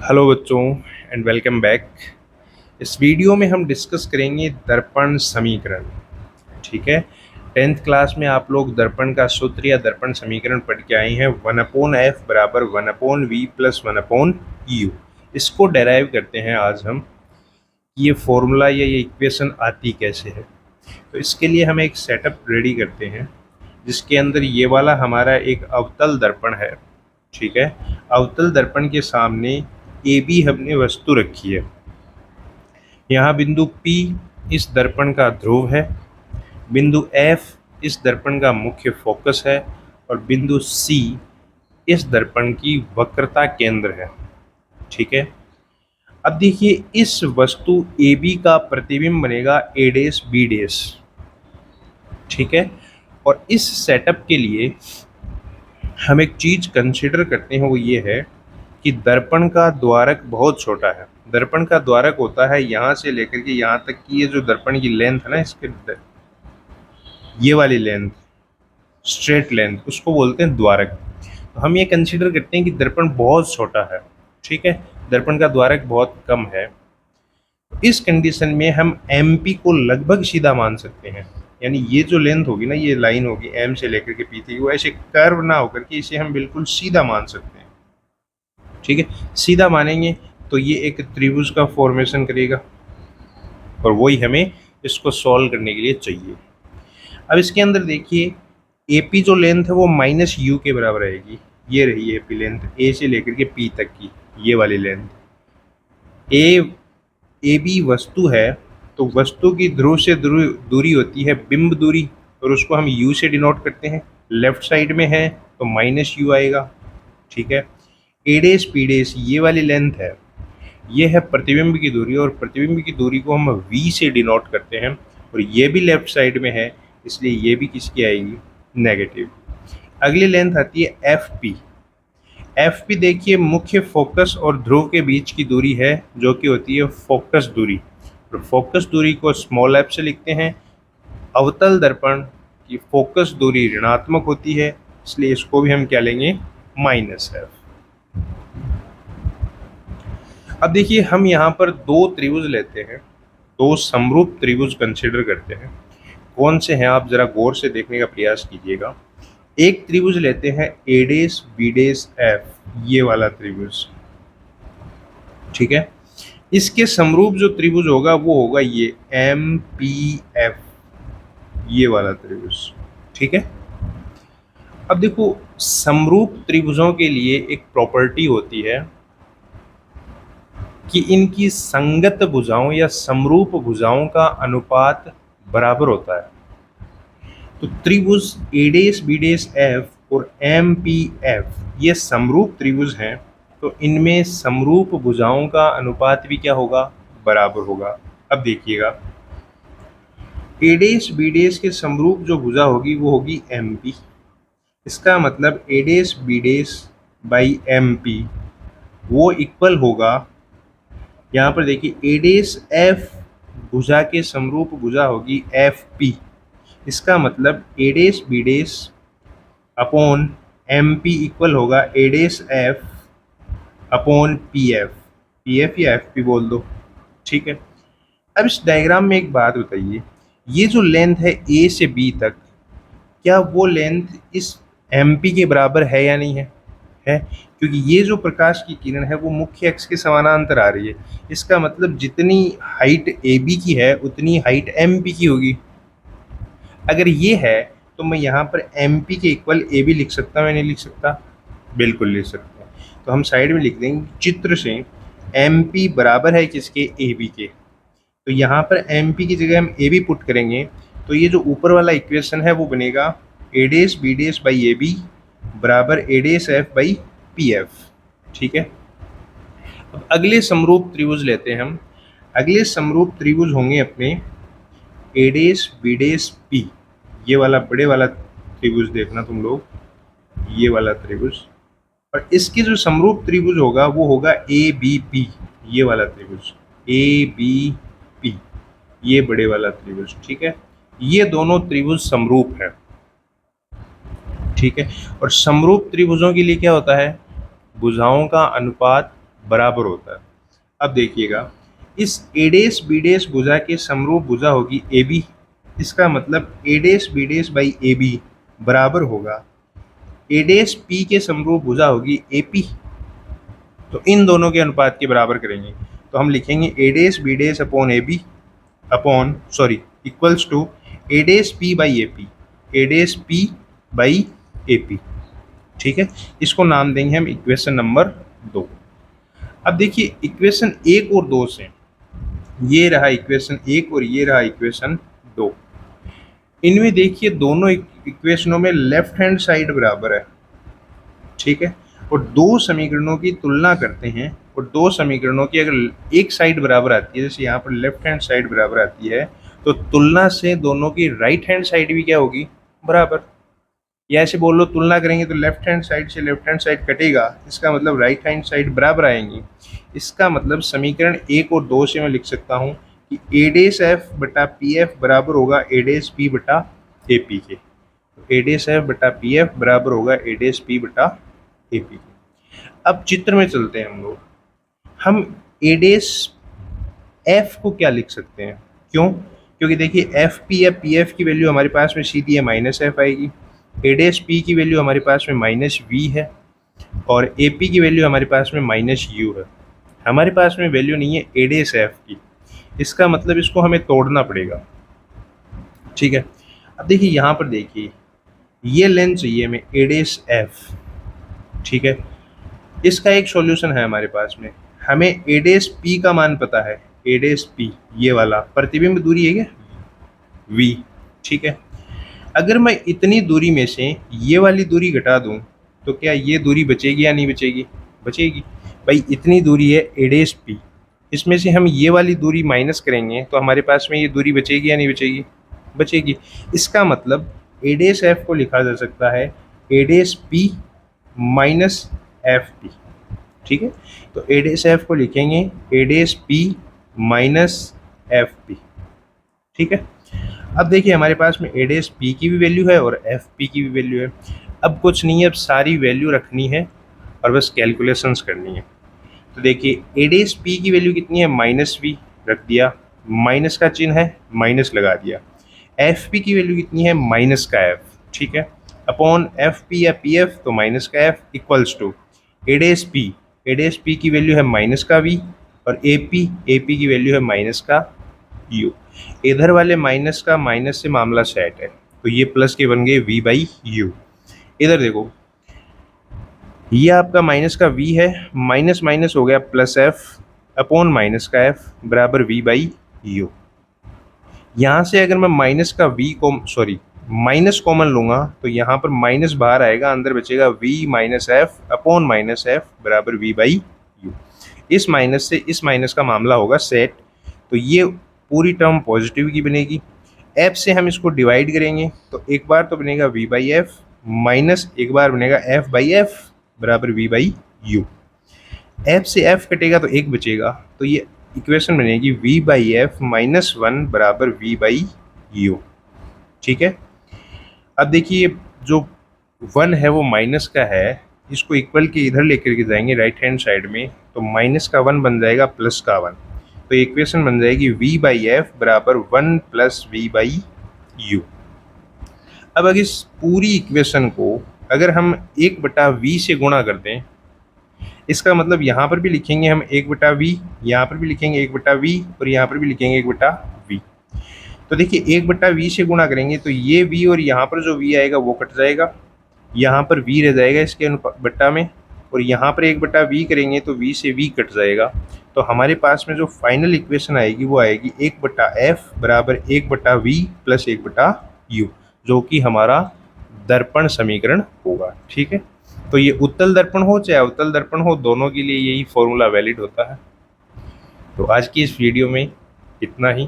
Hello बच्चों and welcome back. इस video में हम डिस्कस करेंगे दर्पण समीकरण। ठीक है, टेंथ क्लास में आप लोग दर्पण का सूत्र या दर्पण समीकरण पढ़ के आए हैं 1/f बराबर 1/v प्लस 1/u। इसको डेराइव करते हैं आज हम, ये फॉर्मूला या ये इक्वेशन आती कैसे है। तो इसके लिए हम एक सेटअप रेडी करते हैं जिसके अंदर ये वाला हमारा एक अवतल दर्पण है। ठीक है, अवतल दर्पण के सामने ए बी हमने वस्तु रखी है। यहाँ बिंदु P इस दर्पण का ध्रुव है, बिंदु F इस दर्पण का मुख्य फोकस है और बिंदु C इस दर्पण की वक्रता केंद्र है। ठीक है, अब देखिए इस वस्तु AB का प्रतिबिंब बनेगा A डैश B डैश। ठीक है, और इस सेटअप के लिए हम एक चीज कंसिडर करते हैं, वो ये है कि दर्पण का द्वारक बहुत छोटा है। दर्पण का द्वारक होता है यहाँ से लेकर के यहाँ तक की, ये जो दर्पण की लेंथ है ना, इसके ये वाली लेंथ, स्ट्रेट लेंथ, उसको बोलते हैं द्वारक। तो हम ये कंसिडर करते हैं कि दर्पण बहुत छोटा है। ठीक है, दर्पण का द्वारक बहुत कम है। इस कंडीशन में हम MP को लगभग सीधा मान सकते हैं, यानी ये जो लेंथ होगी ना, ये लाइन होगी M से लेकर के P तक, वो ऐसे कर्व ना होकर के इसे हम बिल्कुल सीधा मान सकते हैं। ठीक है, सीधा मानेंगे तो ये एक त्रिभुज का फॉर्मेशन करेगा और वही हमें इसको सॉल्व करने के लिए चाहिए। अब इसके अंदर देखिए AP जो लेंथ है वो -u के बराबर आएगी। ये रही AP लेंथ A से लेकर के P तक की, ये वाली लेंथ। AB वस्तु है, तो वस्तु की ध्रुव से दूरी होती है बिंब दूरी, और उसको हम u से डिनोट करते हैं। लेफ्ट साइड में है तो -u आएगा। ठीक है, A डैश P डैश ये वाली लेंथ है, ये है प्रतिबिंब की दूरी, और प्रतिबिंब की दूरी को हम v से डिनोट करते हैं, और ये भी लेफ्ट साइड में है, इसलिए ये भी किसकी आएगी, नेगेटिव। अगली लेंथ आती है FP। FP देखिए मुख्य फोकस और ध्रुव के बीच की दूरी है, जो कि होती है फोकस दूरी, और फोकस दूरी को स्मॉल f से लिखते हैं। अवतल दर्पण की फोकस दूरी ऋणात्मक होती है, इसलिए इसको भी हम क्या लेंगे, -f। अब देखिए हम यहाँ पर दो त्रिभुज लेते हैं, दो समरूप त्रिभुज कंसिडर करते हैं। कौन से हैं आप जरा गौर से देखने का प्रयास कीजिएगा। एक त्रिभुज लेते हैं A dash B dash F, ये वाला त्रिभुज। ठीक है, इसके समरूप जो त्रिभुज होगा वो होगा ये MPF, ये वाला त्रिभुज। ठीक है, अब देखो समरूप त्रिभुजों के लिए एक प्रॉपर्टी होती है कि इनकी संगत भुजाओं या समरूप भुजाओं का अनुपात बराबर होता है। तो त्रिभुज A dash B dash F और MPF ये समरूप त्रिभुज हैं, तो इनमें समरूप भुजाओं का अनुपात भी क्या होगा, बराबर होगा। अब देखिएगा A डैश B डैश के समरूप जो भुजा होगी वो होगी MP। इसका मतलब A dash B dash by MP वो इक्वल होगा, यहाँ पर देखिए A डैश F भुजा के समरूप भुजा होगी FP। इसका मतलब A dash B dash upon MP equal होगा A dash F upon PF, PF या FP बोल दो। ठीक है, अब इस डायग्राम में एक बात बताइए, ये जो लेंथ है A से B तक, क्या वो लेंथ इस MP के बराबर है या नहीं है? है, क्योंकि ये जो प्रकाश की किरण है वो मुख्य अक्ष के समानांतर आ रही है। इसका मतलब जितनी हाइट AB की है उतनी हाइट MP की होगी। अगर ये है तो मैं यहाँ पर MP के इक्वल AB लिख सकता हूँ या नहीं लिख सकता? बिल्कुल लिख सकता हूँ। तो हम साइड में लिख देंगे चित्र से MP बराबर है किसके, AB के। तो यहाँ पर MP की जगह हम AB पुट करेंगे, तो ये जो ऊपर वाला इक्वेशन है वो बनेगा A dash B dash by AB बराबर A dash F by PF। ठीक है, अब अगले समरूप त्रिभुज लेते हैं हम। अगले समरूप त्रिभुज होंगे अपने A dash B dash P, ये वाला बड़े वाला त्रिभुज देखना तुम लोग, ये वाला त्रिभुज, और इसके जो समरूप त्रिभुज होगा वो होगा ABP, ये वाला त्रिभुज ABP, ये बड़े वाला त्रिभुज। ठीक है, ये दोनों त्रिभुज समरूप है। ठीक है, और समरूप त्रिभुजों के लिए क्या होता है, भुजाओं का अनुपात बराबर होता है। अब देखिएगा, इस ए डेस बी डेस भुजा के समरूप भुजा होगी ए बी। इसका मतलब A dash B dash by A B बराबर होगा ए डेस पी के समरूप भुजा होगी ए पी। तो इन दोनों के अनुपात के बराबर करेंगे तो हम लिखेंगे A dash B dash upon A B upon equals to A dash P by A P, A dash P by A P. ठीक है, इसको नाम देंगे हम इक्वेशन नंबर 2। अब देखिए इक्वेशन 1 और 2 से, ये रहा इक्वेशन 1 और ये रहा इक्वेशन 2, इनमें देखिए दोनों इक्वेशनों में लेफ्ट हैंड साइड बराबर है। ठीक है, और दो समीकरणों की तुलना करते हैं और दो समीकरणों की अगर एक साइड बराबर आती है, जैसे यहाँ पर लेफ्ट हैंड साइड बराबर आती है, तो तुलना से दोनों की राइट हैंड साइड भी क्या होगी, बराबर। या ऐसे बोल लो, तुलना करेंगे तो लेफ्ट हैंड साइड से लेफ्ट हैंड साइड कटेगा, इसका मतलब राइट हैंड साइड बराबर आएंगी। इसका मतलब समीकरण 1 और 2 से मैं लिख सकता हूँ कि ए डेस एफ बटा पी एफ बराबर होगा ए डेस पी बटा ए पी के। तो ए डेस एफ बटा पी एफ बराबर होगा ए डेस पी बटा ए पी के। अब चित्र में चलते हैं हम लोग। हम ए डेस एफ को क्या लिख सकते हैं, क्यों? क्योंकि देखिए एफ पी या पी एफ की वैल्यू हमारे पास में सीधी है माइनस एफ आएगी, ए डेस पी की वैल्यू हमारे पास में माइनस वी है और ए पी की वैल्यू हमारे पास में माइनस यू है। हमारे पास में वैल्यू नहीं है ए डेस एफ की, इसका मतलब इसको हमें तोड़ना पड़ेगा। ठीक है, अब देखिए यहाँ पर देखिए ये लेंथ चाहिए हमें ए डेस एफ। ठीक है, इसका एक सॉल्यूशन है हमारे पास में, हमें ए डेस पी का मान पता है, ए डेस पी ये वाला प्रतिबिंब दूरी है क्या, वी। ठीक है, अगर मैं इतनी दूरी में से ये वाली दूरी घटा दूं तो क्या ये दूरी बचेगी या नहीं बचेगी, बचेगी। भाई इतनी दूरी है ए डेस पी, इसमें से हम ये वाली दूरी माइनस करेंगे तो हमारे पास में ये दूरी बचेगी या नहीं बचेगी, बचेगी। इसका मतलब ए डेस एफ को लिखा जा सकता है ए dash P minus F P. ठीक है, तो ए डेस एफ को लिखेंगे A dash P minus F P. ठीक है, अब देखिए हमारे पास में ए डेस पी की भी वैल्यू है और एफ पी की भी वैल्यू है। अब कुछ नहीं है, अब सारी वैल्यू रखनी है और बस कैलकुलेशंस करनी है। तो देखिए ए डेस पी की वैल्यू कितनी है, माइनस वी रख दिया, माइनस का चिन्ह है माइनस लगा दिया। एफ पी की वैल्यू कितनी है, माइनस का एफ। ठीक है, अपॉन एफ पी या पी एफ तो माइनस का F equals to A dash P, A dash P की वैल्यू है माइनस का वी और ए पी की वैल्यू है माइनस का यू। इधर वाले माइनस का माइनस से मामला सेट है तो ये प्लस के बन गए v बाई यू। इधर देखो ये आपका माइनस का v है, माइनस माइनस हो गया प्लस f अपॉन माइनस का f बराबर v बाई यू। यहाँ से अगर मैं माइनस का v को माइनस कॉमन लूँगा तो यहाँ पर माइनस बाहर आएगा, अंदर बचेगा v minus F upon minus F बराबर v बाई यू। इस माइनस से इस माइनस का मामला होगा सेट, तो ये पूरी टर्म पॉजिटिव की बनेगी। एफ से हम इसको डिवाइड करेंगे तो एक बार तो बनेगा v बाई एफ माइनस एक बार बनेगा f बाई एफ बराबर v बाई यू। एफ से एफ कटेगा तो एक बचेगा, तो ये इक्वेशन बनेगी v by F minus one बराबर v बाई यू। ठीक है, अब देखिए जो वन है वो माइनस का है, इसको इक्वल के इधर लेकर के जाएंगे राइट हैंड साइड में, तो माइनस का वन बन जाएगा प्लस का वन, तो इक्वेशन बन जाएगी v बाई एफ बराबर one plus V by U. अब अगर इस पूरी इक्वेशन को अगर हम 1/v से गुणा कर दें, इसका मतलब यहाँ पर भी लिखेंगे हम 1/v, यहाँ पर भी लिखेंगे 1/v और यहाँ पर भी लिखेंगे 1/v। तो देखिए 1/v से गुणा करेंगे तो ये v और यहाँ पर जो v आएगा वो कट जाएगा, यहाँ पर v रह जाएगा इसके बट्टा में, और यहाँ पर 1/v करेंगे तो v से v कट जाएगा। तो हमारे पास में जो फाइनल इक्वेशन आएगी वो आएगी 1/f बराबर 1/v प्लस 1/u, जो कि हमारा दर्पण समीकरण होगा। ठीक है, तो ये उत्तल दर्पण हो चाहे अवतल दर्पण हो, दोनों के लिए यही फॉर्मूला वैलिड होता है। तो आज की इस वीडियो में इतना ही।